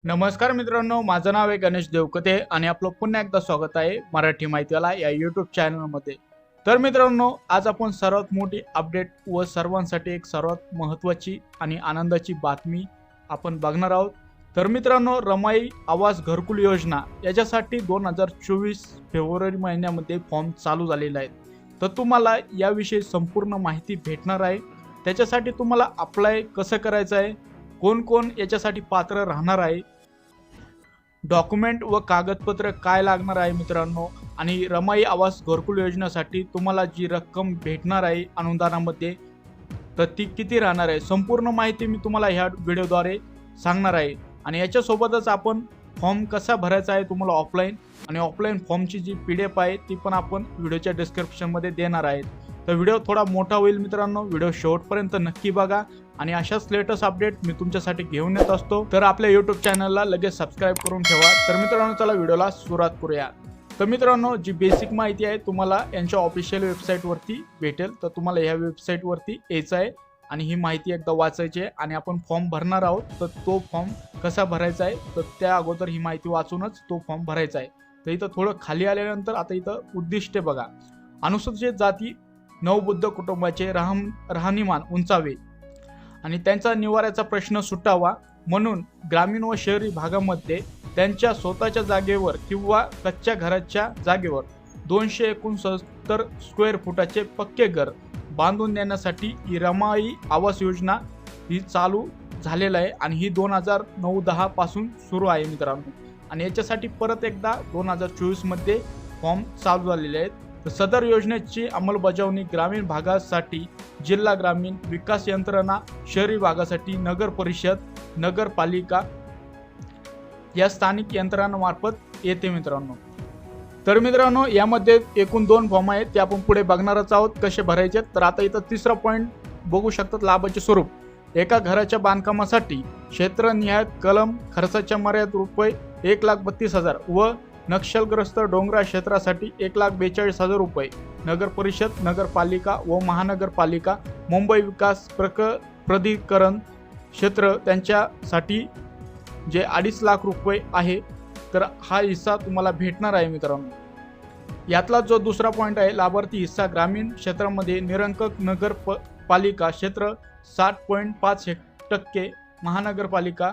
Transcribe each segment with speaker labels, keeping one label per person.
Speaker 1: नमस्कार मित्रांनो, माझं नाव आहे गणेश देवकते आणि आपलं पुन्हा एकदा स्वागत आहे मराठी माहितीवाला या यूट्यूब चॅनलमध्ये. तर मित्रांनो, आज आपण सर्वात मोठी अपडेट व सर्वांसाठी एक सर्वात महत्त्वाची आणि आनंदाची बातमी आपण बघणार आहोत. तर मित्रांनो, रमाई आवास घरकुल योजना याच्यासाठी 2024 फेब्रुवारी महिन्यामध्ये फॉर्म चालू झालेला आहे. तर तुम्हाला याविषयी संपूर्ण माहिती भेटणार आहे. त्याच्यासाठी तुम्हाला अप्लाय कसं करायचं आहे, कोण कोण याच्यासाठी पात्र राहणार आहे, डॉक्युमेंट व कागदपत्र काय लागणार आहे मित्रांनो, आणि रमाई आवास घरकुल योजनेसाठी तुम्हाला जी रक्कम भेटणार आहे अनुदानामध्ये तर ती किती राहणार आहे, संपूर्ण माहिती मी तुम्हाला ह्या व्हिडिओद्वारे सांगणार आहे. आणि याच्यासोबतच आपण फॉर्म कसा भरायचा आहे तुम्हाला ऑफलाईन आणि ऑफलाईन फॉर्मची जी PDF आहे ती पण आपण व्हिडिओच्या डिस्क्रिप्शनमध्ये देणार आहेत. तर व्हिडिओ थोडा मोठा होईल मित्रांनो, व्हिडिओ शेवटपर्यंत नक्की बघा आणि अशाच लेटेस्ट अपडेट मी तुमच्यासाठी घेऊन येत असतो. तर आपल्या यूट्यूब चॅनलला लगेच सबस्क्राईब करून ठेवा. तर मित्रांनो, चला व्हिडिओला सुरुवात करूया. तर मित्रांनो, जी बेसिक माहिती आहे तुम्हाला यांच्या ऑफिशियल वेबसाईटवरती भेटेल. तर तुम्हाला ह्या वेबसाईटवरती यायचं आहे आणि ही माहिती एकदा वाचायची आहे आणि आपण फॉर्म भरणार आहोत. तर तो फॉर्म कसा भरायचा आहे तर त्या अगोदर ही माहिती वाचूनच तो फॉर्म भरायचा आहे. तर इथं थोडं खाली आल्यानंतर आता इथं उद्दिष्टे बघा. अनुसूचित जाती नवबुद्ध कुटुंबाचे राहणीमान उंचावे आणि त्यांचा निवाऱ्याचा प्रश्न सुटावा म्हणून ग्रामीण व शहरी भागामध्ये त्यांच्या स्वतःच्या जागेवर किंवा कच्च्या घराच्या जागेवर 269 स्क्वेअर फुटाचे पक्के घर बांधून देण्यासाठी ही रमाई आवास योजना ही चालू झालेला आहे आणि ही 2009-10 पासून सुरू आहे मित्रांनो. आणि याच्यासाठी परत एकदा 2024 मध्ये फॉर्म चालू झालेले आहेत. तर सदर योजनेची अंमलबजावणी ग्रामीण भागासाठी जिल्हा ग्रामीण विकास यंत्रणा, शहरी भागासाठी नगर परिषद, नगरपालिका या स्थानिक यंत्रणांमार्फत येते मित्रांनो. तर मित्रांनो, यामध्ये एकूण 2 फॉर्म आहेत ते आपण पुढे बघणारच आहोत कसे भरायचे. तर आता इथं तिसरा पॉईंट बघू शकतात, लाभाचे स्वरूप. एका घराच्या बांधकामासाठी क्षेत्रनिहाय कलम खर्चाच्या मर्यादित रुपये 1,32,000 व नक्षलग्रस्त डोंगराळ क्षेत्रासाठी 1,42,000 रुपये नगर परिषद, नगरपालिका व महानगरपालिका, मुंबई विकास प्राधिकरण क्षेत्र त्यांच्यासाठी जे 2.5 लाख रुपये आहे. तर हा हिस्सा तुम्हाला भेटणार आहे मित्रांनो. यातला जो दुसरा पॉईंट आहे, लाभार्थी हिस्सा ग्रामीण क्षेत्रामध्ये निरंकक नगरपालिका क्षेत्र 60.5%, महानगरपालिका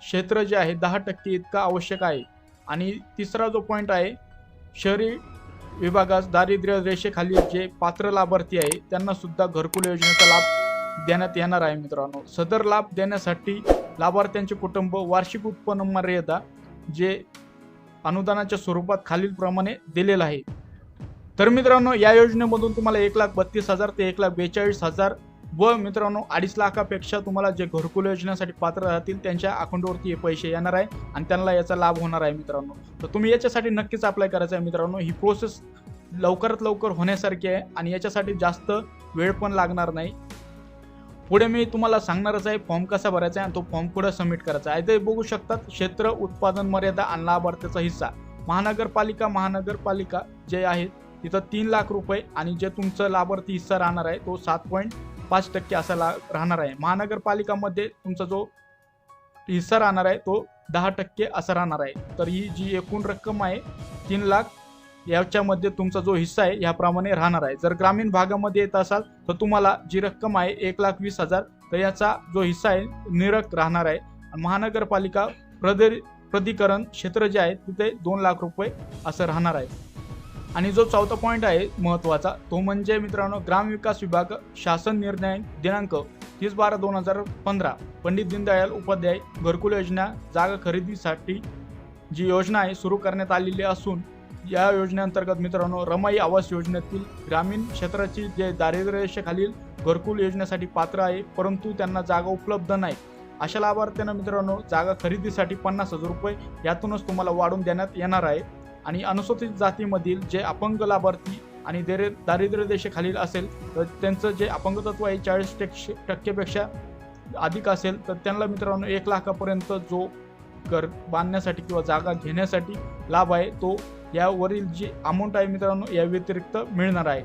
Speaker 1: क्षेत्र जे आहे 10% इतका आवश्यक आहे. आणि तिसरा जो पॉईंट आहे, शहरी विभागास दारिद्र्य रेषेखाली जे पात्र लाभार्थी आहे त्यांना सुद्धा घरकुल योजनेचा लाभ देण्यात येणार आहे मित्रांनो. सदर लाभ देण्यासाठी लाभार्थ्यांचे कुटुंब वार्षिक उत्पन्न मर्यादा जे अनुदानाच्या स्वरूपात खालील प्रमाणे दिलेलं आहे. तर मित्रांनो, या योजनेमधून तुम्हाला 1,32,000 ते 1,42,000 व मित्रांनो 2.5 लाखापेक्षा तुम्हाला जे घरकुल योजनेसाठी पात्र राहतील त्यांच्या अकाउंटवरती हे पैसे येणार आहे आणि त्यांना याचा लाभ होणार आहे मित्रांनो. तर तुम्ही याच्यासाठी नक्कीच अप्लाय करायचं आहे मित्रांनो. ही प्रोसेस लवकरात लवकर होण्यासारखी आहे आणि याच्यासाठी जास्त वेळ पण लागणार नाही. पुढे मी तुम्हाला सांगणारच आहे फॉर्म कसा भरायचा आहे आणि तो फॉर्म पुढे सबमिट करायचा आहे. ते बघू शकतात, क्षेत्र, उत्पादन मर्यादा आणि लाभार्थ्याचा हिस्सा. महानगरपालिका जे आहे तिथं 3 लाख रुपये आणि जे तुमचं लाभार्थी हिस्सा राहणार आहे तो 7.5% असा राहणार आहे. महानगरपालिकामध्ये तुमचा जो हिस्सा राहणार आहे तो 10% असा राहणार आहे. तर ही जी एकूण रक्कम आहे 3 लाख, याच्यामध्ये तुमचा जो हिस्सा आहे याप्रमाणे राहणार आहे. जर ग्रामीण भागामध्ये येत असाल तर तुम्हाला जी रक्कम आहे 1,20,000 तर याचा जो हिस्सा आहे निरक राहणार आहे. महानगरपालिका प्राधिकरण क्षेत्र जे आहे तिथे 2 लाख रुपये असं राहणार आहे. आणि जो चौथा पॉईंट आहे महत्त्वाचा तो म्हणजे मित्रांनो, ग्रामविकास विभाग शासन निर्णय दिनांक 30/12/2015 पंडित दीनदयाळ उपाध्याय घरकुल योजना जागा खरेदीसाठी जी योजना आहे सुरू करण्यात आलेली असून या योजनेअंतर्गत मित्रांनो, रमाई आवास योजनेतील ग्रामीण क्षेत्राची जे दारिद्र्य रेषेखालील घरकुल योजनेसाठी पात्र आहे परंतु त्यांना जागा उपलब्ध नाही अशा लाभार्थ्यांना मित्रांनो जागा खरेदीसाठी 50,000 रुपये यातूनच तुम्हाला वाढून देण्यात येणार आहे. आणि अनुसूचित जातीमधील जे अपंग लाभार्थी आणि दारिद्र्य रेषेखालील असेल तर त्यांचं जे अपंगत्व आहे 40% अधिक असेल तर त्यांना मित्रांनो 1 लाखापर्यंत जो घर बांधण्यासाठी किंवा जागा घेण्यासाठी लाभ आहे तो यावरील जी अमाऊंट आहे मित्रांनो या व्यतिरिक्त मिळणार आहे.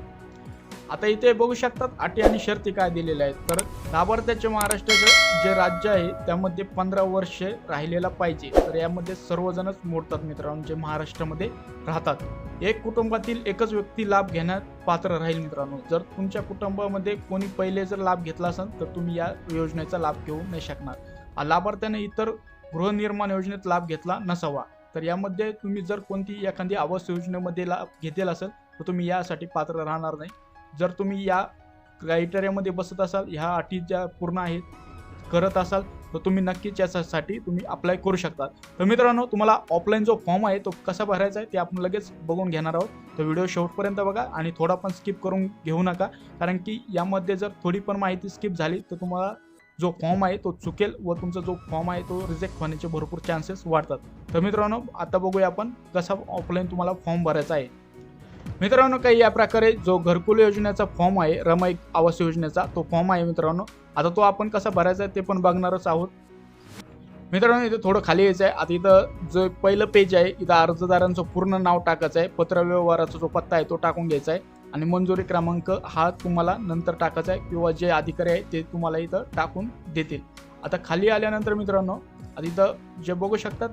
Speaker 1: आता इथे बघू शकतात अटी आणि शर्ती काय दिलेल्या आहेत. तर लाभार्थ्याचे महाराष्ट्राचं जे राज्य आहे त्यामध्ये 15 वर्षे राहिलेला पाहिजे. तर यामध्ये सर्वजणच मोडतात मित्रांनो, जे महाराष्ट्रामध्ये राहतात. एक कुटुंबातील एकच व्यक्ती लाभ घेण्यात पात्र राहील मित्रांनो. जर तुमच्या कुटुंबामध्ये कोणी पहिले जर लाभ घेतला असेल तर तुम्ही या योजनेचा लाभ घेऊ नाही शकणार. लाभार्थ्याने इतर गृहनिर्माण योजनेत लाभ घेतला नसावा. तर यामध्ये तुम्ही जर कोणती एखादी आवास योजनेमध्ये लाभ घेतलेला असेल तर तुम्ही यासाठी पात्र राहणार नाही. जर तुम्ही या क्रायटेरियामध्ये बसत असाल, ह्या अटी ज्या पूर्ण आहेत करत असाल तर तुम्ही नक्कीच यासाठी तुम्ही अप्लाय करू शकता. तर मित्रांनो, तुम्हाला ऑफलाईन जो फॉर्म आहे तो कसा भरायचा आहे ते आपण लगेच बघून घेणार आहोत. तर व्हिडिओ शेवटपर्यंत बघा आणि थोडा पण स्किप करून घेऊ नका, कारण की यामध्ये जर थोडी पण माहिती स्किप झाली तर तुम्हाला जो फॉर्म आहे तो चुकेल व तुमचा जो फॉर्म आहे तो रिजेक्ट होण्याचे भरपूर चान्सेस वाढतात. तर मित्रांनो, आता बघूया आपण कसा ऑफलाईन तुम्हाला फॉर्म भरायचा आहे. मित्रांनो, काही या प्रकारे जो घरकुल योजनेचा फॉर्म आहे, रमाई आवास योजनेचा तो फॉर्म आहे मित्रांनो. आता तो आपण कसा भरायचा आहे ते पण बघणारच आहोत. मित्रांनो, इथे थोडं खाली यायचं आहे. आता इथं जो पहिलं पेज आहे, इथं अर्जदारांचं पूर्ण नाव टाकायचं आहे, पत्र व्यवहाराचा जो पत्ता आहे तो टाकून घ्यायचा आहे आणि मंजुरी क्रमांक हा तुम्हाला नंतर टाकायचा आहे किंवा जे अधिकारी आहे ते तुम्हाला इथं टाकून देतील. आता खाली आल्यानंतर मित्रांनो, आता इथं जे बघू शकतात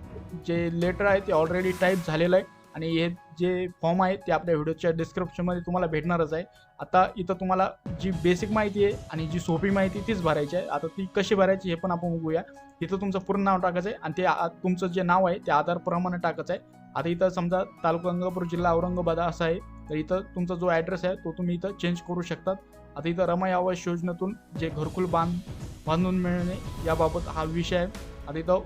Speaker 1: जे लेटर आहे ते ऑलरेडी टाईप झालेलं आहे आणि हे जे फॉर्म आहे ते आपल्या व्हिडिओच्या डिस्क्रिप्शनमध्ये तुम्हाला भेटणारच आहे. आता इथं तुम्हाला जी बेसिक माहिती आहे आणि जी सोपी माहिती तीच भरायची आहे. आता ती कशी भरायची हे पण आपण बघूया. इथं तुमचं पूर्ण नाव टाकायचं आहे आणि ते तुमचं जे नाव आहे ते आधारप्रमाणे टाकायचं आहे. आता इथं समजा तालुका गंगापूर, जिल्हा औरंगाबाद असा आहे, तर इथं तुमचा जो ॲड्रेस आहे तो तुम्ही इथं चेंज करू शकतात. आता इथं रमाई आवास योजनेतून जे घरकुल बांधून मिळणे याबाबत हा विषय आहे. आता इथं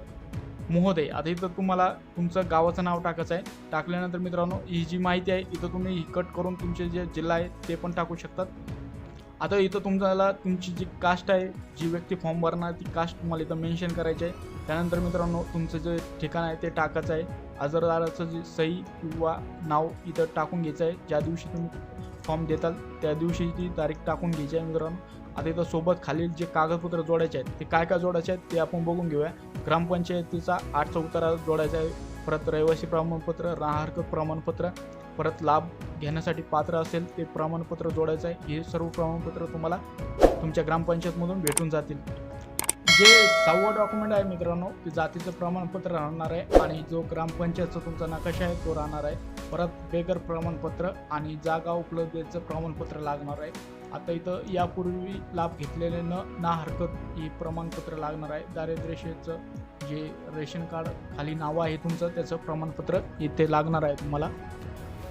Speaker 1: महोदय, आता इथं तुम्हाला तुमचं गावाचं नाव टाकायचं आहे. टाकल्यानंतर मित्रांनो, ही जी माहिती आहे इथं तुम्ही ही कट करून तुमचे जे जिल्हा आहे ते पण टाकू शकतात. आता इथं तुम्हाला तुमची जी कास्ट आहे, जी व्यक्ती फॉर्म भरणार ती कास्ट तुम्हाला इथं मेन्शन करायची आहे. त्यानंतर मित्रांनो, तुमचं जे ठिकाण आहे ते टाकायचं आहे. अर्जदाराचं जे सही किंवा नाव इथं टाकून घ्यायचं आहे. ज्या दिवशी तुम्ही फॉर्म देताल त्या दिवशी ती तारीख टाकून घ्यायची आहे मित्रांनो. आता इथं सोबत खालील जे कागदपत्र जोडायचे आहेत ते काय काय जोडायचे आहेत ते आपण बघून घेऊया. ग्रामपंचायतीचा 8चा उतारा जोडायचा आहे, परत रहिवासी प्रमाणपत्र, राहणार प्रमाणपत्र, परत लाभ घेण्यासाठी पात्र असेल ते प्रमाणपत्र जोडायचं आहे. हे सर्व प्रमाणपत्र तुम्हाला तुमच्या ग्रामपंचायतमधून भेटून जातील. जे 6वं डॉक्युमेंट आहे मित्रांनो ते जातीचं प्रमाणपत्र राहणार आहे आणि जो ग्रामपंचायतचा तुमचा नकाशा आहे तो राहणार आहे. परत बेघर प्रमाणपत्र आणि जागा उपलब्धतेचं प्रमाणपत्र लागणार आहे. आता इथं यापूर्वी लाभ घेतलेले ना हरकत ही प्रमाणपत्र लागणार आहे. दारिद्र्यरेषेचं जे रेशन कार्ड खाली नाव आहे तुमचं त्याचं प्रमाणपत्र इथे लागणार आहे तुम्हाला.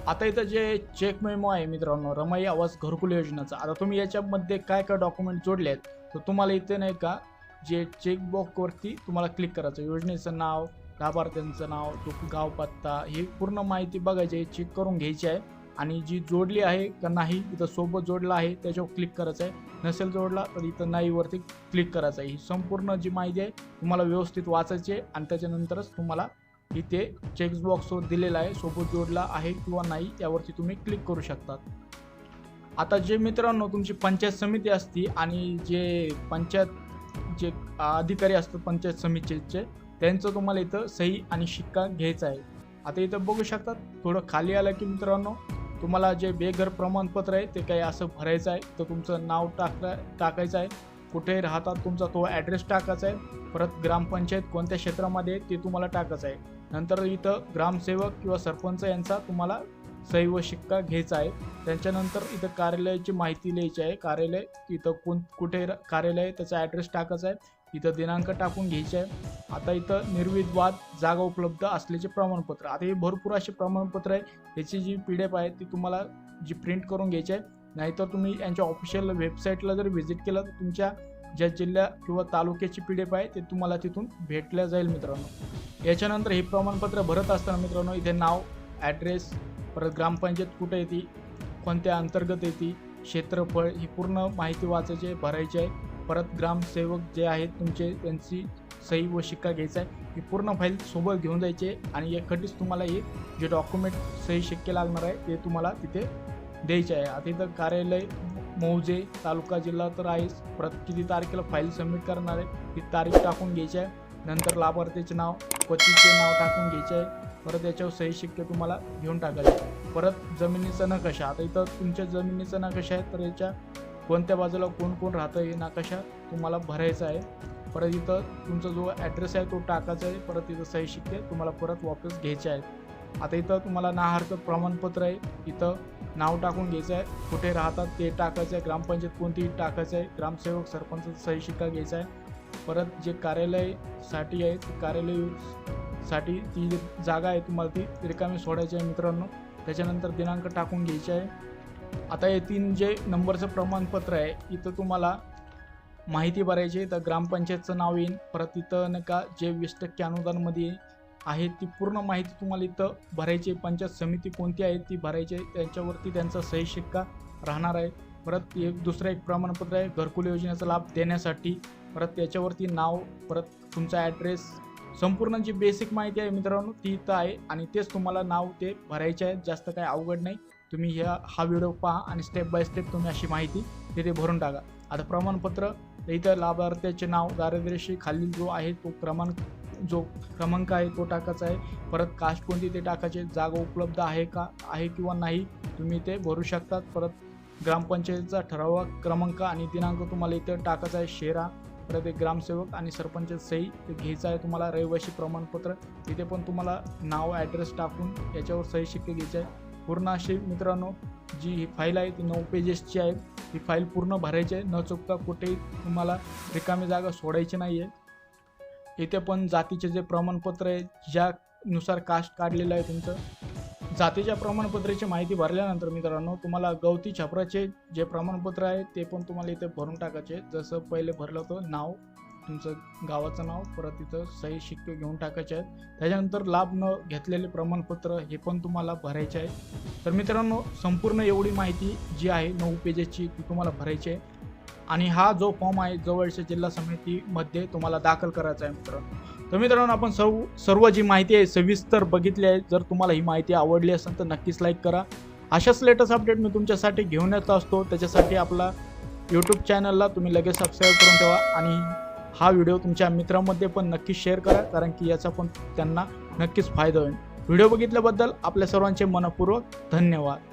Speaker 1: आता इथं जे चेक मेमो आहे मित्रांनो, रमाई आवास घरकुल योजनेचा, आता तुम्ही याच्यामध्ये काय काय डॉक्युमेंट जोडले आहेत तर तुम्हाला इथे नाही का जे चेकबॉक्सवरती तुम्हाला क्लिक करायचं. योजनेचं नाव, लाभार्थ्यांचं नाव, तो गाव, पत्ता, ही पूर्ण माहिती बघायची आहे, चेक करून घ्यायची आहे आणि जी जोडली आहे का नाही इथं सोबत जोडला आहे त्याच्यावर क्लिक करायचं आहे. नसेल जोडला तर इथं नाहीवरती क्लिक करायचं आहे. ही संपूर्ण जी माहिती आहे तुम्हाला व्यवस्थित वाचायची आहे आणि त्याच्यानंतरच तुम्हाला इथे चेकबॉक्सवर दिलेला आहे सोबत जोडला आहे किंवा नाही यावरती तुम्ही क्लिक करू शकतात. आता जे मित्रांनो तुमची पंचायत समिती असती आणि जे पंचायत अधिकारी असतात पंचायत समितीचे त्यांचं तुम्हाला इथं सही आणि शिक्का घ्यायचा आहे. आता इथं बघू शकतात थोडं खाली आलं की मित्रांनो तुम्हाला जे बेघर प्रमाणपत्र आहे ते काही असं भरायचं आहे. तर तुमचं नाव टाकायचं आहे, कुठे राहतात तुमचा तो ॲड्रेस टाकायचा आहे, परत ग्रामपंचायत कोणत्या क्षेत्रामध्ये ते तुम्हाला टाकायचं आहे. नंतर इथं ग्रामसेवक किंवा सरपंच यांचा तुम्हाला सही व शिक्का घ्यायचा आहे. त्याच्यानंतर इथं कार्यालयाची माहिती लिहायची आहे. कार्यालय इथं कुठे कार्यालय आहे त्याचा ॲड्रेस टाकायचा आहे. इथं दिनांक टाकून घ्यायचे आहे. आता इथं निर्विवाद जागा उपलब्ध असल्याचे प्रमाणपत्र, आता हे भरपूर असे प्रमाणपत्र आहे. याची जी PDF आहे ती तुम्हाला जी प्रिंट करून घ्यायची आहे. नाहीतर तुम्ही यांच्या ऑफिशियल वेबसाईटला जर व्हिजिट केलं तर तुमच्या ज्या जिल्हा किंवा तालुक्याची PDF आहे ते तुम्हाला तिथून भेटल्या जाईल मित्रांनो. याच्यानंतर हे प्रमाणपत्र भरत असताना मित्रांनो इथे नाव, ॲड्रेस, परत ग्रामपंचायत कुठे येते, कोणत्या अंतर्गत येते, क्षेत्रफळ, ही पूर्ण माहिती वाचायची आहे, भरायची आहे. परत ग्रामसेवक जे आहेत तुमचे त्यांची सही व शिक्का घ्यायचा आहे. ही पूर्ण फाईल सोबत घेऊन जायची आहे आणि एकखटीच तुम्हाला हे जे डॉक्युमेंट सही शिक्के लागणार आहे ते तुम्हाला तिथे द्यायचे आहे. आता इथं कार्यालय मौजे, तालुका, जिल्हा तर आहेच. परत किती तारखेला फाईल सबमिट करणार आहे ती तारीख टाकून घ्यायची आहे. नंतर लाभार्थीचे नाव, पतीचे नाव टाकून घ्यायचे आहे. परत याच्यावर सही शिक्के तुम्हाला घेऊन टाकायचे. परत जमिनीचा नकाशा, आता इथं तुमच्या जमिनीचा नकाशा आहे तर याच्या कोणत्या बाजूला कोण कोण राहतं हे नकाशा तुम्हाला भरायचा आहे. परत इथं तुमचा जो ॲड्रेस आहे तो टाकायचा आहे. परत इथं सही शिक्के तुम्हाला परत वापस घ्यायचे आहेत. आता इथं तुम्हाला ना हरकत प्रमाणपत्र आहे, इथं नाव टाकून घ्यायचं आहे, कुठे राहतात ते टाकायचं आहे, ग्रामपंचायत कोणतीही टाकायचं आहे, ग्रामसेवक सरपंच सही शिक्का घ्यायचा आहे. परत जे कार्यालयासाठी आहे ते कार्यालयासाठी ती जागा आहे तुम्हाला ती रिकामी सोडायची आहे मित्रांनो. त्याच्यानंतर दिनांक टाकून घ्यायचे आहे. आता हे 3 जे नंबरचं प्रमाणपत्र आहे इथं तुम्हाला माहिती भरायची आहे. तर ग्रामपंचायतचं नाव येईल. परत इथं नाही का जे 20% अनुदानमध्ये आहे ती पूर्ण माहिती तुम्हाला इथं भरायची आहे. पंचायत समिती कोणती आहे ती भरायची आहे, त्यांच्यावरती त्यांचा सही शिक्का राहणार आहे. परत दुसरं एक प्रमाणपत्र आहे घरकुल योजनेचा लाभ देण्यासाठी. परत त्याच्यावरती नाव, परत तुमचा ॲड्रेस, संपूर्ण जी बेसिक माहिती आहे मित्रांनो ती इथं आहे आणि तेच तुम्हाला नाव ते भरायचे आहे. जास्त काही अवघड नाही. तुम्ही हा व्हिडिओ पहा आणि स्टेप बाय स्टेप तुम्ही अशी माहिती तिथे भरून टाका. आता प्रमाणपत्र इथं लाभार्थ्याचे नाव, दारिद्र्याशी खालील जो आहे तो क्रमांक आहे तो टाकायचा आहे. परत कास्ट कोणती ते टाकायचे, जागा उपलब्ध आहे किंवा नाही तुम्ही ते भरू शकतात. परत ग्रामपंचायतीचा ठराविक क्रमांक आणि दिनांक तुम्हाला इथं टाकायचा आहे. शेरा, परत एक ग्रामसेवक आणि सरपंच सही ते घ्यायचं आहे तुम्हाला. रहिवासी प्रमाणपत्र इथे पण तुम्हाला नाव, ॲड्रेस टाकून याच्यावर सही शिक्के घ्यायचे आहे. पूर्ण अशी मित्रांनो जी ही फाईल आहे ती 9 पेजेसची आहे. ही फाईल पूर्ण भरायची आहे, न चुकता कुठेही तुम्हाला रिकामी जागा सोडायची नाही आहे. इथे पण जातीचे जे प्रमाणपत्र आहे, ज्यानुसार कास्ट काढलेलं आहे तुमचं, जातीच्या प्रमाणपत्राची माहिती भरल्यानंतर मित्रांनो तुम्हाला गवती छपराचे जे प्रमाणपत्र आहे ते पण तुम्हाला इथे भरून टाकायचे. जसं पहिले भरलं होतं नाव, तुमचं गावाचं नाव, परत इथं सही शिक्के घेऊन टाकायचे आहेत. त्याच्यानंतर लाभ न घेतलेले प्रमाणपत्र हे पण तुम्हाला भरायचे आहे. तर मित्रांनो संपूर्ण एवढी माहिती जी आहे 9 पेजेसची ती तुम्हाला भरायची आहे आणि हा जो फॉर्म आहे जवळच्या जिल्हा समितीमध्ये तुम्हाला दाखल करायचा आहे मित्रांनो. तर मित्रांनो आपण सर्व जी माहिती आहे सविस्तर बघितली आहे. जर तुम्हाला ही माहिती आवडली असेल तर नक्कीच लाईक करा. अशाच लेटेस्ट अपडेट मी तुमच्यासाठी घेऊन येत असतो. त्याच्यासाठी आपला यूट्यूब चॅनलला तुम्ही लगेच सबस्क्राईब करून ठेवा आणि हा व्हिडिओ तुमच्या मित्रांमध्ये पण नक्कीच शेअर करा, कारण की याचा पण त्यांना नक्कीच फायदा होईल. व्हिडिओ बघितल्याबद्दल आपल्या सर्वांचे मनपूर्वक धन्यवाद.